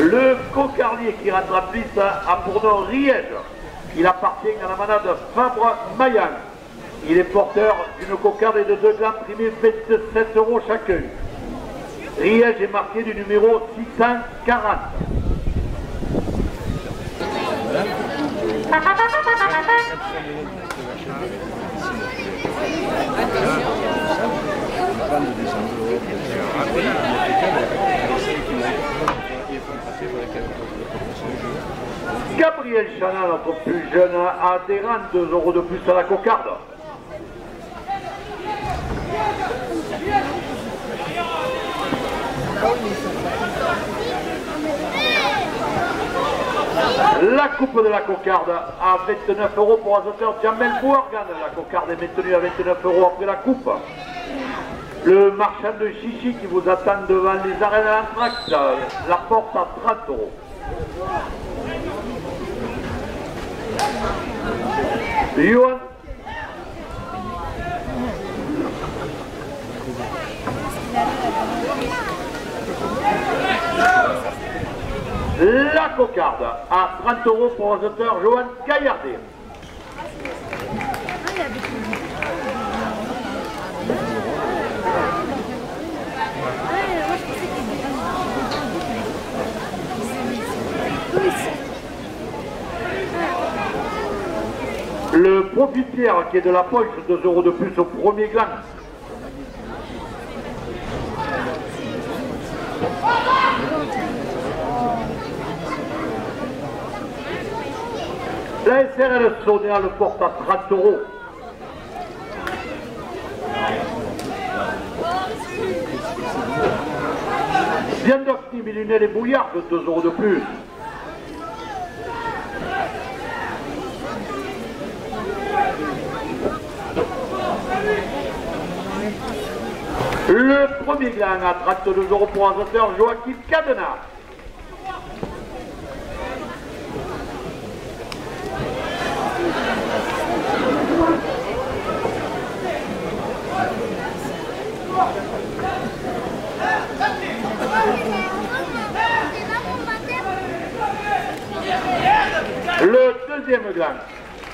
Le cocardier qui rattrape lisse a pour nom Riège. Il appartient à la manade Fabre-Maillan. Il est porteur d'une cocarde et de 2 glands primés 27 € chacun. Riège est marqué du numéro 640. Gabriel Chana, notre plus jeune adhérent, 2 € de plus à la cocarde. La coupe de la cocarde à 29 € pour Azoteur Jamel Bouargan. La cocarde est maintenue à 29 € après la coupe. Le marchand de chichi qui vous attend devant les arènes à l'Anthrax, la porte à 30 €. Johan. La cocarde à 30 € pour Azoteur Johan Gaillardet. Le profitière qui est de la poche, 2 € de plus au premier gland. La SRL Sonia le porte à 30 €. Viandovski, Milunel et Bouillard, 2 € de plus. Le premier gland à 32 € pour Azoteur Joachim Cadena. Le deuxième gland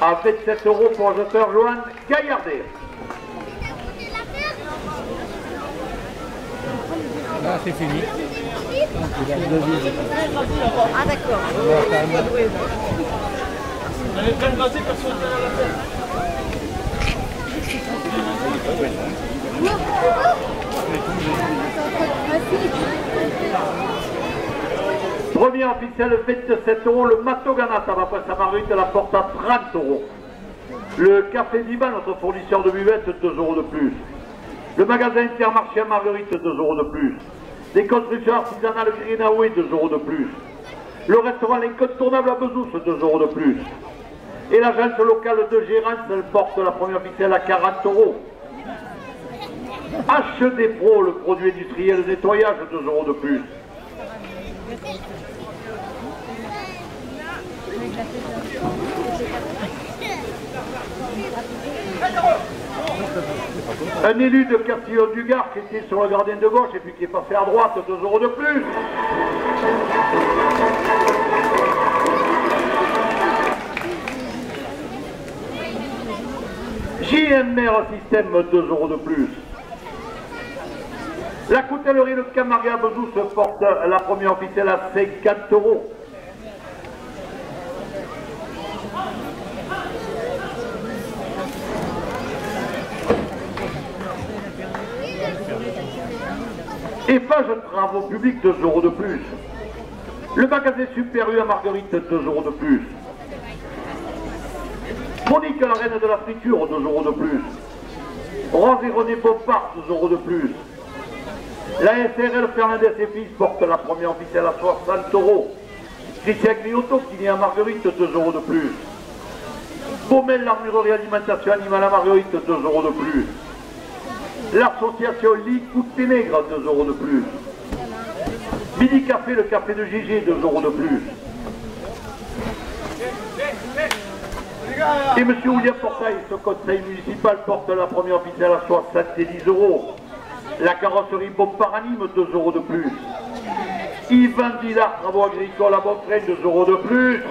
à 27 € pour Azoteur Johan Gaillardet. Ah, c'est fini. Ah d'accord. Elle est pleine basée, personne ne la peine. Premier officiel 27 €, le Matoganata va passer à Marguerite, la porte à 30 €. Le Café Diba, notre fournisseur de buvettes, 2 € de plus. Le magasin Intermarché à Marguerite, 2 € de plus. Les constructions artisanales Greenaway, 2 € de plus. Le restaurant L'Incontournable à Bezous, 2 € de plus. Et l'agence locale de gérance, elle porte la première officielle à 40 €. HD Pro, le produit industriel de nettoyage, 2 € de plus. Un élu de Castillon du Gard qui était sur le gardien de gauche et puis qui est passé à droite, 2 € de plus. JMR Système, 2 € de plus. La coutellerie de Camargue à Bezous se porte la première officielle à 50 €. Eiffage Travaux Publics, 2 € de plus. Le magasin Super U à Marguerite, 2 € de plus. Monique, la reine de la friture, 2 € de plus. Rose et René Bompard, 2 € de plus. La SRL Fernandez et Fils porte la première officielle à 60 €. Christian Griotto qui vient à Marguerite, 2 € de plus. Baumel, l'armurerie alimentation animale à Marguerite, 2 € de plus. L'association Lit Ténègre, 2 € de plus. Midi Café, le café de GG, 2 € de plus. Et M. William Portail, ce conseil municipal, porte la première officielle à 70 €. La carrosserie Bompard Anime, 2 € de plus. Yvan Dillard, travaux agricoles à Montfrain, 2 € de plus.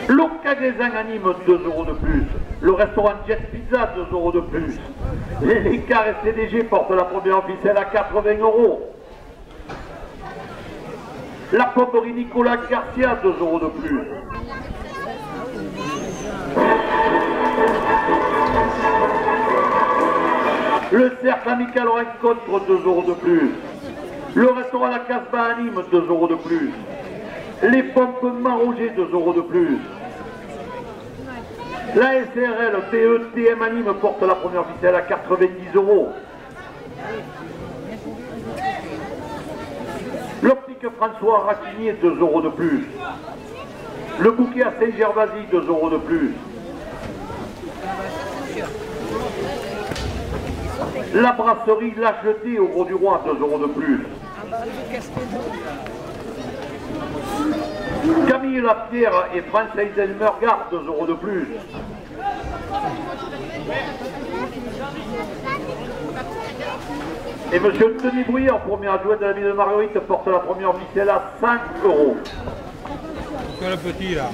Locagaisan anime, 2 € de plus. Le restaurant Jet Pizza, 2 € de plus. Les Cars CDG portent la première ficelle à 80 €. La pommerie Nicolas Garcia, 2 € de plus. Le cercle amical rencontre, 2 € de plus. Le restaurant La Casbah à Nîmes, 2 € de plus. Les pompes Maroger, 2 € de plus. La SRL PETM à Nîmes porte la première ficelle à 90 €. L'optique François Racinier, 2 € de plus. Le bouquet à Saint-Gervasy, 2 € de plus. La brasserie La Jetée au Gros du Roi, 2 € de plus. Camille Lapierre et Francis Elmergard, 2 € de plus. Et monsieur Denis Brouillard, premier adjoint de la ville de Marguerite, porte la première ficelle à 5 €. Que le petit là.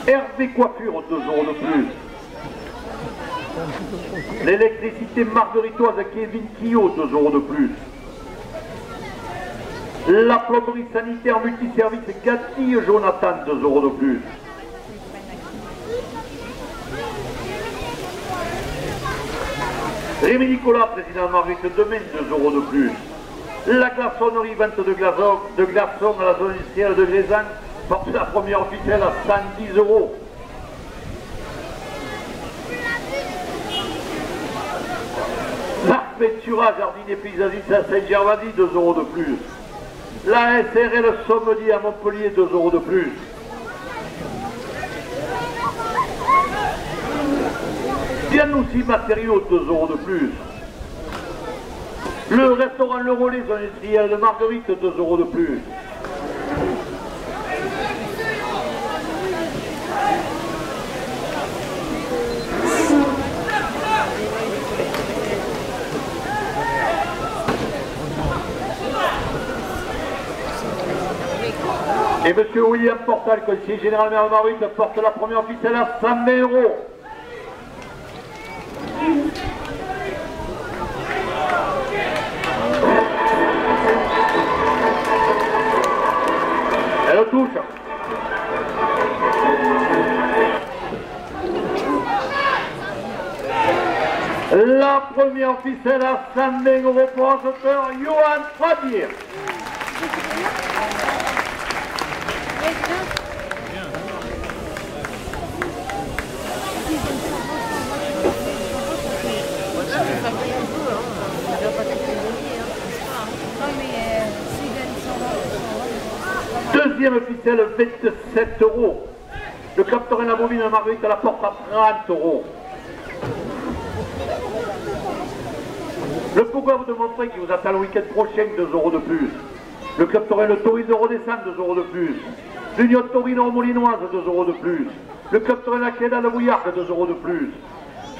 Hervé Coiffure, 2 € de plus. L'électricité margueritoise Kevin Quillot, 2 € de plus. La plomberie sanitaire multiservice Cathy Jonathan, 2 € de plus. Rémi Nicolas, président de Marguerite Demain, 2 € de plus. La glaçonnerie 22 glaçons à la zone industrielle de Grézan porte la première ficelle à 110 €. Marc Ventura, jardinier paysagiste à Saint-Gervasy, 2 € de plus. La SRL Sommelier à Montpellier, 2 € de plus. Dianoussi Matériaux, 2 € de plus. Le restaurant Le Relais industriel de Marguerite, 2 € de plus. Et M. William Portal, conseiller général maire de Marguerite, porte la première ficelle à 120 €. Elle touche. La première ficelle à 120 € pour un sauteur, Johan Fabir. Deuxième ficelle, 27 €. Le capteur et la bovine de Marguerite à la porte à 30 €. Le Pogov de Montfrain qui vous attend le week-end prochain, 2 € de plus. Le club Torino de Rodescent, 2 € de plus. L'Union Torino Molinoise, 2 € de plus. Le club Torino Queda de Bouillarde, 2 € de plus.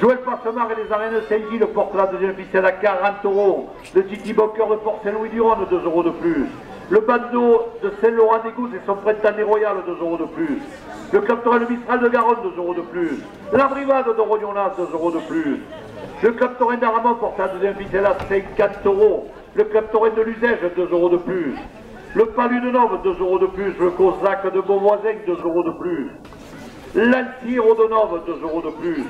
Joël Passemar et les arènes Saint-Gilles portent la deuxième ficelle à 40 €. Le Titi Bocker de Port-Saint-Louis-du-Rhône, 2 € de plus. Le Bando de Saint-Laurent-des-Gousses et son printemps royal, 2 € de plus. Le club Torino Mistral de Garonne, 2 € de plus. La Brivade de Rognonas, 2 € de plus. Le club Torino d'Aramon porte la deuxième ficelle à 50 €. Le club Torino de l'Uzège, 2 € de plus. Le Palu de Nove, 2 € de plus. Le Cosaque de Beauvoisin, 2 € de plus. L'Altiro de Nove, 2 € de plus.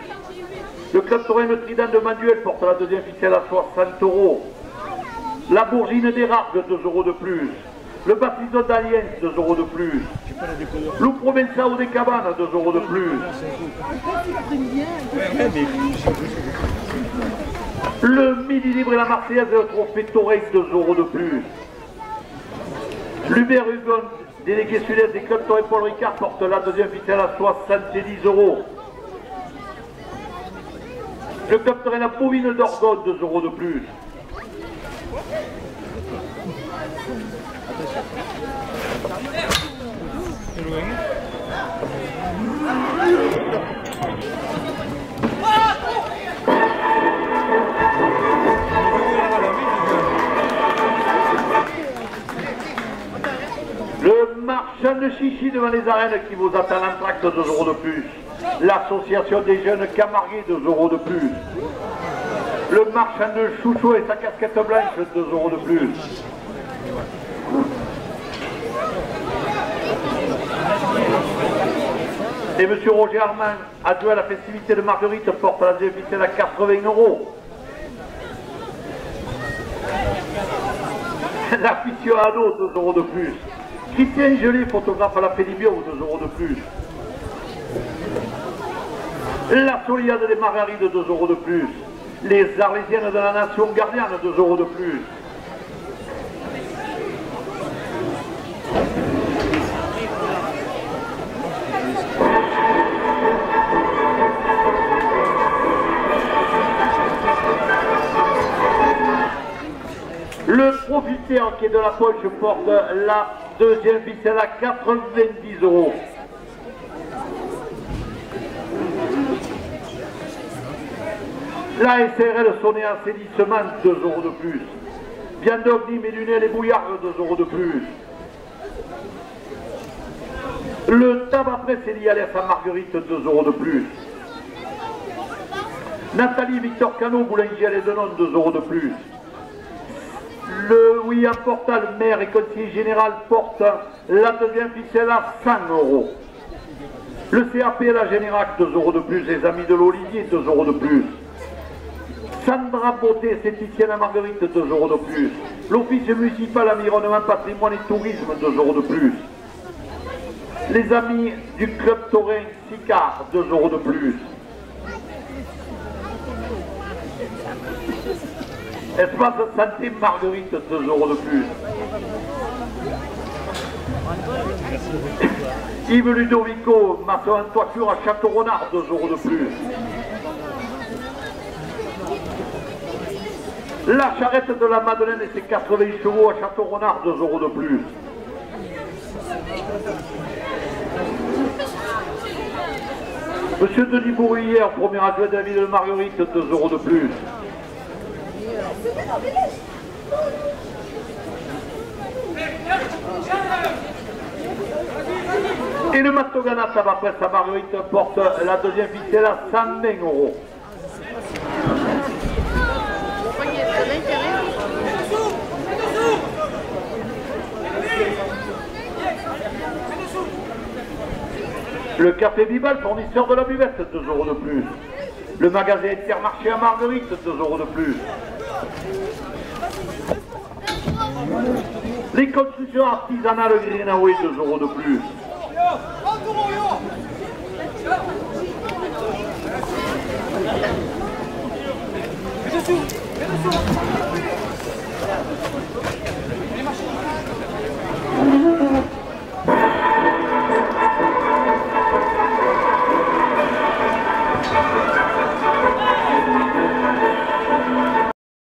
Le club Torino Trident de Manuel porte la deuxième ficelle à 60 €. La Bourgine des Ragues, 2 € de plus. Le Baptiste d'Alliens, 2 € de plus. Loup Provençal des Cabanes, 2 € de plus. Le Midi Libre et la Marseillaise et le Trophée Torres, 2 € de plus. L'Hubert Hugon, délégué sud-est des clubs Torres Paul Ricard, porte la deuxième ficelle à 70 €. Le club Torres la Bovine d'Orgone, 2 € de plus. C'est loin. Le marchand de chichi devant les arènes qui vous attend l'entracte, 2 € de plus. L'association des jeunes Camarguais, 2 € de plus. Le marchand de chouchou et sa casquette blanche, 2 € de plus. Et M. Roger Armand, adjoint à la festivité de Marguerite, porte la deuxième ficelle à 80 €. L'aficionado, 2 € de plus. Christian Gelé, photographe à la Fédibio, 2 € de plus. La Soliade des Margarides, 2 € de plus. Les Arlésiennes de la Nation Gardienne, 2 € de plus. Le profiteur qui est de la poche porte la deuxième ficelle à 90 €. La SRL sonnait en assainissement, 2 € de plus. Viande Ogni, Mélunel et Bouillard, 2 € de plus. Le tabac presse Elialès à Marguerite, 2 € de plus. Nathalie Victor Cano, boulanger à l'Edenon, 2 € de plus. Le William Portal, maire et conseiller général, porte la deuxième ficelle à 100 €. Le CAP et la Générac, 2 € de plus. Les Amis de l'Olivier, 2 € de plus. Sandra Beauté, esthéticienne à Marguerite, 2 € de plus. L'Office municipal environnement, patrimoine et tourisme, 2 € de plus. Les Amis du Club Taurin Sicard, 2 € de plus. Espace Santé Marguerite, 2 € de plus. Yves Ludovico, maçon en toiture à Château-Renard, 2 € de plus. La charrette de la Madeleine et ses 80 chevaux à Château-Renard, 2 € de plus. Monsieur Denis Bourrière, premier adjoint de la ville de Marguerite, 2 € de plus. Et le Matogana Tabac Presse à Marguerite porte la deuxième ficelle à 120 €. Le Café Bibal, fournisseur de la buvette, 2 € de plus. Le magasin Intermarché à Marguerite, 2 € de plus. Les constructions artisanales Greenaway, 2 € de plus.